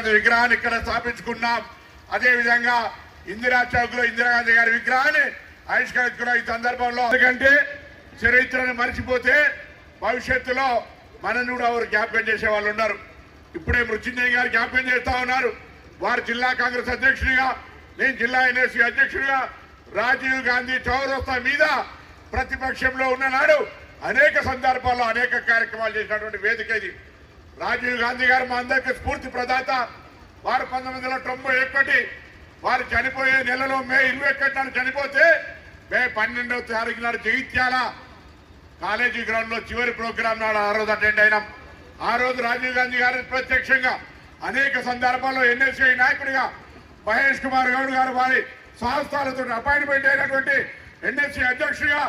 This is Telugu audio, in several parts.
గాంధీ విగ్రహాన్ని ఇక్కడ స్థాపించుకున్నాం. అదేవిధంగా ఇందిరా చౌక్ లో ఇందిరాగాంధీ గారి విగ్రహాన్ని ఆవిష్కరించుకున్న ఈ సందర్భంలో, ఎందుకంటే చరిత్రను మర్చిపోతే భవిష్యత్తులో మనను కూడా ఎవరు జ్ఞాపకం చేసే వాళ్ళు ఉన్నారు. ఇప్పుడే మృత్యుంజయ్ గారు జ్ఞాపకం చేస్తా ఉన్నారు. వారు జిల్లా కాంగ్రెస్ అధ్యక్షుడిగా, నేను జిల్లా ఎన్ఎస్సీ అధ్యక్షుడిగా రాజీవ్ గాంధీ చౌరస్తా మీద ప్రతిపక్షంలో ఉన్ననాడు అనేక సందర్భాల్లో అనేక కార్యక్రమాలు చేసినటువంటి వేదిక ఇది. రాజీవ్ గాంధీ గారు మా అందరికీ స్ఫూర్తి ప్రదాత. వారు 1991 వారు చనిపోయే నెలలో మే 21 చనిపోతే మే 12వ తారీఖు నాడు జగిత్యాల కాలేజీ గ్రౌండ్ లో చివరి ప్రోగ్రాం నాడు ఆ రోజు అటెండ్ అయినాం. ఆ రోజు రాజీవ్ గాంధీ గారు ప్రత్యక్షంగా అనేక సందర్భాల్లో ఎన్ఎస్ఐ నాయకుడిగా మహేష్ కుమార్ గౌడ్ గారు వారి సంస్థలతో అపాయింట్మెంట్ అయినటువంటి ఎన్ఎస్సీ అధ్యక్షుడిగా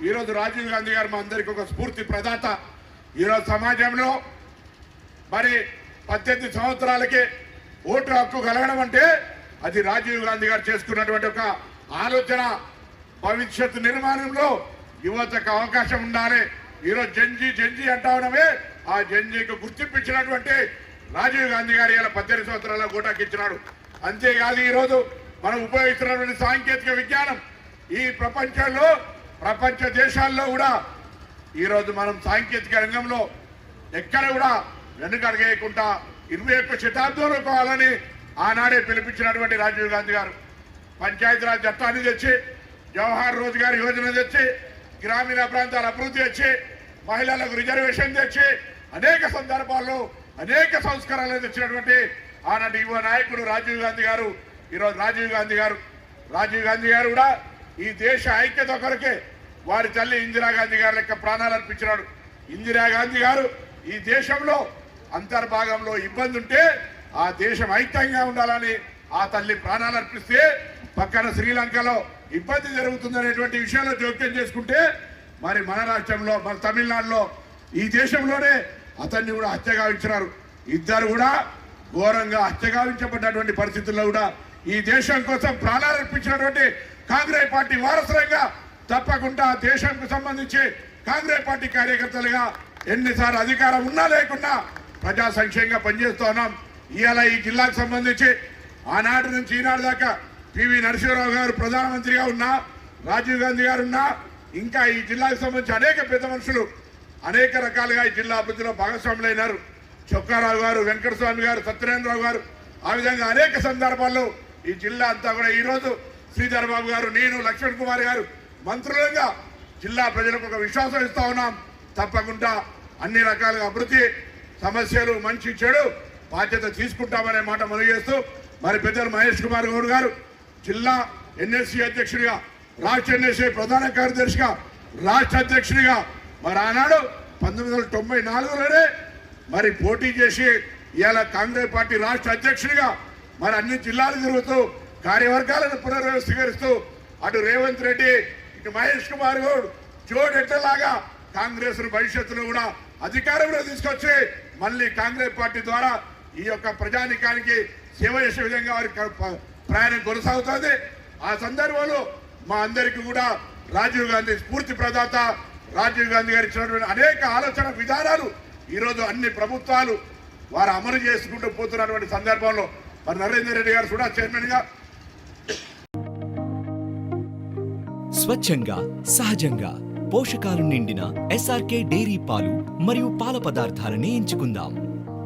ఈరోజు రాజీవ్ గాంధీ గారు మా అందరికీ ఒక స్ఫూర్తి ప్రదాత. ఈరోజు సమాజంలో మరి 18 సంవత్సరాలకి ఓటు హక్కు కలగడం అంటే అది రాజీవ్ గాంధీ గారు చేసుకున్నటువంటి ఒక ఆలోచన. భవిష్యత్తు నిర్మాణంలో యువతకు అవకాశం ఉండాలి. ఈరోజు జంజీ అంటా ఉన్నవే, ఆ జంజీకి గుర్తింపించినటువంటి రాజీవ్ గాంధీ గారు ఇలా 18 సంవత్సరాల ఓటాకి ఇచ్చినాడు. అంతేకాదు ఈరోజు మనం ఉపయోగిస్తున్నటువంటి సాంకేతిక విజ్ఞానం ఈ ప్రపంచంలో ప్రపంచ దేశాల్లో కూడా ఈరోజు మనం సాంకేతిక రంగంలో ఎక్కడ కూడా వెనుకడగేయకుండా 21వ శతాబ్దంలో కావాలని ఆనాడే పిలిపించినటువంటి రాజీవ్ గాంధీ గారు పంచాయతీరాజ్ చట్టాన్ని తెచ్చి, జవహర్ రోజ్గార్ యోజన తెచ్చి, గ్రామీణ ప్రాంతాల అభివృద్ధి తెచ్చి, మహిళలకు రిజర్వేషన్ తెచ్చి అనేక సందర్భాల్లో అనేక సంస్కరణలు తెచ్చినటువంటి ఆనాటి యువ నాయకుడు రాజీవ్ గాంధీ గారు. ఈరోజు రాజీవ్ గాంధీ గారు కూడా ఈ దేశ ఐక్యత కొరకే వారి తల్లి ఇందిరాగాంధీ గారి లెక్క ప్రాణాలు అర్పించినాడు. ఇందిరాగాంధీ గారు ఈ దేశంలో అంతర్భాగంలో ఇబ్బంది ఉంటే ఆ దేశం ఐక్యంగా ఉండాలని ఆ తల్లి ప్రాణాలు అర్పిస్తే పక్కన శ్రీలంకలో ఇబ్బంది జరుగుతుందనేటువంటి విషయంలో జోక్యం చేసుకుంటే మరి మన రాష్ట్రంలో మన తమిళనాడులో ఈ దేశంలోనే అతన్ని కూడా హత్యగావించినారు. ఇద్దరు కూడా ఘోరంగా హత్యగావించబడ్డటువంటి పరిస్థితుల్లో కూడా ఈ దేశం కోసం ప్రాణాలు అర్పించినటువంటి కాంగ్రెస్ పార్టీ వారసులంగా తప్పకుండా దేశానికి సంబంధించి కాంగ్రెస్ పార్టీ కార్యకర్తలుగా ఎన్నిసార్లు అధికారం ఉన్నా లేకున్నా ప్రజా సంక్షేమంగా పనిచేస్తున్నాం. ఇవాళ ఈ జిల్లాకు సంబంధించి ఆనాటి నుంచి ఈనాడు దాకా పివి నరసింహరావు గారు ప్రధానమంత్రిగా ఉన్నా, రాజీవ్ గాంధీ గారు ఉన్నా, ఇంకా ఈ జిల్లాకు సంబంధించి అనేక పెద్ద మనుషులు అనేక రకాలుగా ఈ జిల్లా అభివృద్ధిలో భాగస్వాములు అయినారు. చొక్కారావు గారు, వెంకటస్వామి గారు, సత్యనారాయణరావు గారు, ఆ విధంగా అనేక సందర్భాల్లో ఈ జిల్లా అంతా కూడా ఈరోజు శ్రీధర్ బాబు గారు, నేను, లక్ష్మణ్ కుమార్ గారు మంత్రులుగా జిల్లా ప్రజలకు ఒక విశ్వాసం ఇస్తా ఉన్నాం. తప్పకుండా అన్ని రకాలుగా అభివృద్ధి సమస్యలు మంచి చెడు బాధ్యత తీసుకుంటామనే మాట మనవి చేస్తూ మరి పెద్దలు మహేష్ కుమార్ గౌడ్ గారు జిల్లా ఎన్ఎస్సీ అధ్యక్షుడిగా, రాష్ట్ర ఎన్ఎస్సీ ప్రధాన కార్యదర్శిగా, రాష్ట్ర అధ్యక్షుడిగా మరి ఆనాడు 1994లోనే మరి పోటీ చేసి ఇవాళ కాంగ్రెస్ పార్టీ రాష్ట్ర అధ్యక్షుడిగా మరి అన్ని జిల్లాలు తిరుగుతూ కార్యవర్గాలను పునర్వ్యవస్థీకరిస్తూ అటు రేవంత్ రెడ్డి ఇటు మహేష్ కుమార్ గౌడ్ జోడెట్టలాగా కాంగ్రెస్ భవిష్యత్తులో కూడా అధికారంలో తీసుకొచ్చి మళ్ళీ కాంగ్రెస్ పార్టీ ద్వారా ఈ యొక్క ప్రజానికానికి సేవ చేసే విధంగా వారి ప్రయాణం కొనసాగుతుంది. ఆ సందర్భంలో మా అందరికీ కూడా రాజీవ్ గాంధీ స్ఫూర్తి ప్రదాత. రాజీవ్ గాంధీ గారు ఇచ్చినటువంటి అనేక ఆలోచన విధానాలు ఈరోజు అన్ని ప్రభుత్వాలు వారు అమలు చేసుకుంటూ పోతున్నటువంటి సందర్భంలో మరి నరేందర్ రెడ్డి గారు కూడా చైర్మన్ గా స్వచ్ఛంగా, సహజంగా పోషకాలు నిండిన ఎస్ఆర్కే డైరీ పాలు మరియు పాల పదార్థాలని ఎంచుకుందాం.